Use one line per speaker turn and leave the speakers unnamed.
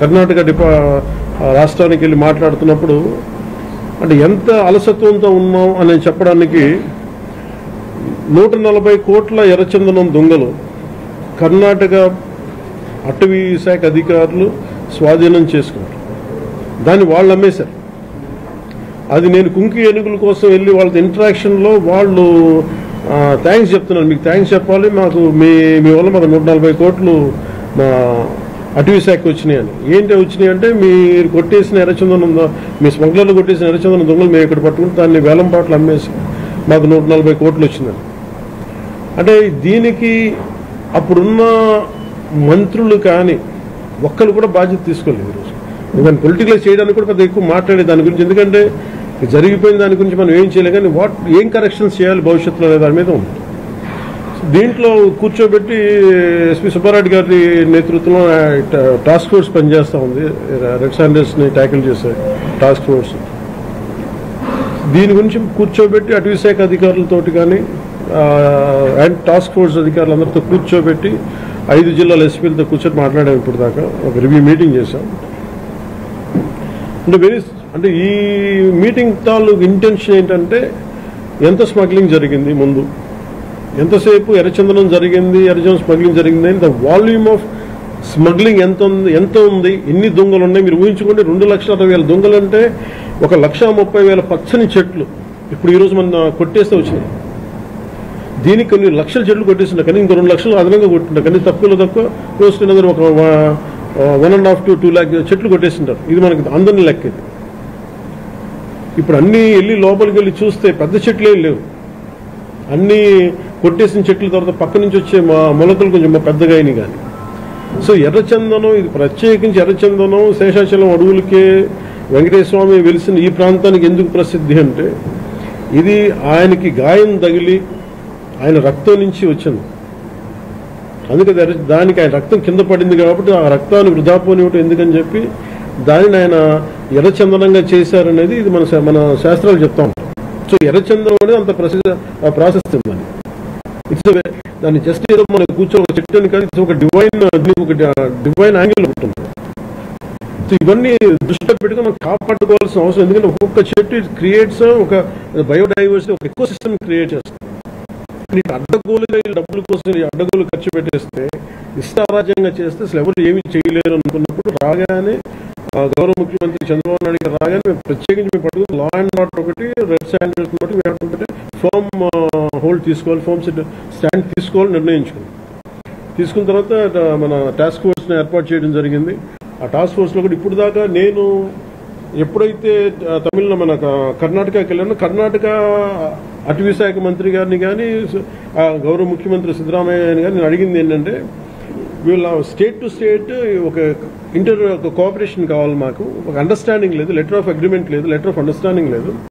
కర్ణాటక రాష్ట్రానికి వెళ్ళి మాట్లాడుతున్నప్పుడు అంటే ఎంత అలసత్వంతో ఉన్నాం అని చెప్పడానికి 140 కోట్ల ఎర్రచందనం దొంగలు కర్ణాటక అటవీ శాఖ అధికారులు స్వాధీనం చేసుకున్నారు. దాన్ని వాళ్ళు అమ్మేశారు. అది నేను కుంకి ఏనుగుల కోసం వెళ్ళి వాళ్ళ ఇంటరాక్షన్లో వాళ్ళు థ్యాంక్స్ చెప్తున్నారు. మీకు థ్యాంక్స్ చెప్పాలి, మాకు మీ వల్ల మాకు 140 కోట్లు మా అటవీ శాఖకి వచ్చినాయి అని. ఏంటి వచ్చినాయి అంటే మీరు కొట్టేసిన ఎర్రచందనం, మీ స్మగ్లర్లు కొట్టేసిన ఎర్రచందనం దొంగలు మేము ఇక్కడ పట్టుకుని దాన్ని వేలం పాటలు అమ్మేసి మాకు 140 కోట్లు వచ్చిందని. అంటే దీనికి అప్పుడున్న మంత్రులు కానీ ఒక్కరు కూడా బాధ్యత తీసుకోలేదు. ఈరోజు దాన్ని పొలిటికలైజ్ చేయడానికి కూడా పెద్ద ఎక్కువ మాట్లాడే దాని గురించి, ఎందుకంటే జరిగిపోయిన దాని గురించి మనం ఏం చేయలేం, కానీ ఏం కరెక్షన్స్ చేయాలి భవిష్యత్తులో అనే దాని మీద ఉంది. దీంట్లో కూర్చోబెట్టి ఎస్పీ సుబ్బారెడ్డి గారి నేతృత్వంలో టాస్క్ ఫోర్స్ పనిచేస్తూ ఉంది. రెడ్ శాండర్స్ని ట్యాకిల్ చేసే టాస్క్ ఫోర్స్. దీని గురించి కూర్చోబెట్టి అటవీ శాఖ అధికారులతోటి కానీ అండ్ టాస్క్ ఫోర్స్ అధికారులందరితో కూర్చోబెట్టి 5 జిల్లాల ఎస్పీలతో కూర్చొని మాట్లాడాం. ఇప్పుడు దాకా ఒక రివ్యూ మీటింగ్ చేశాం. అంటే ఈ మీటింగ్ తాలూకు ఇంటెన్షన్ ఏంటంటే ఎంత స్మగ్లింగ్ జరిగింది, ముందు ఎంతసేపు ఎర్రచందనం జరిగింది, ఎర్రచందనం స్మగ్లింగ్ జరిగింది, ద వాల్యూమ్ ఆఫ్ స్మగ్లింగ్ ఎంత ఉంది, ఎన్ని దొంగలు ఉన్నాయి మీరు ఊహించుకోండి. 2,60,000 దొంగలు అంటే 1,30,000 పచ్చని చెట్లు ఇప్పుడు ఈరోజు మన కొట్టేస్తే వచ్చినాయి. దీనికి కొన్ని లక్షల చెట్లు కొట్టేస్తున్నారు, కానీ ఇంకో 2 లక్షలు అదనంగా కొట్టింటారు. కానీ తక్కువలో తక్కువ క్లోజ్ టు ఒక 1.5 to 2 lakh చెట్లు కొట్టేస్తుంటారు. ఇది మనకి అందరినీ లెక్క. ఇప్పుడు అన్నీ వెళ్ళి లోపలికి వెళ్ళి చూస్తే పెద్ద చెట్లు ఏం లేవు, అన్నీ కొట్టేసిన చెట్ల తర్వాత పక్క నుంచి వచ్చే మొలకలు కొంచెం పెద్దగా అయినాయి. కానీ సో ఎర్రచందనం, ఇది ప్రత్యేకించి ఎర్రచందనం శేషాచలం అడవులకే వెంకటేశ్వర స్వామి వెలిసిన ఈ ప్రాంతానికి ఎందుకు ప్రసిద్ధి అంటే ఇది ఆయనకి గాయం తగిలి ఆయన రక్తం నుంచి వచ్చింది. అందుకే దానికి ఆయన రక్తం కింద పడింది కాబట్టి ఆ రక్తాన్ని వృధా పోనివ్వటం ఎందుకని చెప్పి దానిని ఆయన ఎర్రచందనంగా చేశారనేది ఇది మన శాస్త్రాలు చెప్తా ఉంటాం. సో ఎర్రచందనం అనేది అంత ప్రాసెస్ ఉందని. ఇట్స్ దాన్ని జస్ట్ ఏదో మనం కూర్చో ఒక చెట్టుని కానీ ఒక డివైన్ యాంగిల్ ఉంటుంది. సో ఇవన్నీ దృష్టిలో పెట్టుకుని మనం కాపాడుకోవాల్సిన అవసరం. ఎందుకంటే ఒక్కొక్క చెట్టు ఇట్ క్రియేట్స్ ఒక బయోడైవర్సిటీ, ఒక ఎకో సిస్టమ్ క్రియేట్ చేస్తుంది. అడ్డగోలుగా డబ్బుల కోసం అడ్డగోలు ఖర్చు పెట్టేస్తే, ఇష్టారాజ్యంగా చేస్తే అసలు ఎవరు ఏమీ చేయలేరు అనుకున్నప్పుడు రాగానే గౌరవ ముఖ్యమంత్రి చంద్రబాబు నాయుడు గారు రాగానే మేము ప్రత్యేకించి మేము పట్టుకుని లా అండ్ ఆర్డర్ ఒకటి, రెడ్ స్టాండర్డ్స్ ఒకటి మేము ఫర్మ్ హోల్డ్ తీసుకోవాలి, ఫర్మ్ స్టాండ్ తీసుకోవాలి నిర్ణయించుకున్నాం. తీసుకున్న తర్వాత మన టాస్క్ ఫోర్స్ని ఏర్పాటు చేయడం జరిగింది. ఆ టాస్క్ ఫోర్స్లో కూడా ఇప్పుడు దాకా నేను ఎప్పుడైతే మన కర్ణాటకకి వెళ్ళానో కర్ణాటక అటవీ శాఖ మంత్రి గారిని కానీ గౌరవ ముఖ్యమంత్రి సిద్ధరామయ్య గారిని నేను అడిగింది ఏంటంటే వీళ్ళ స్టేట్ టు స్టేట్ ఒక కోఆపరేషన్ కావాలి, మాకు ఒక అండర్స్టాండింగ్ లేదు, లెటర్ ఆఫ్ అగ్రిమెంట్ లేదు, లెటర్ ఆఫ్ అండర్స్టాండింగ్ లేదు.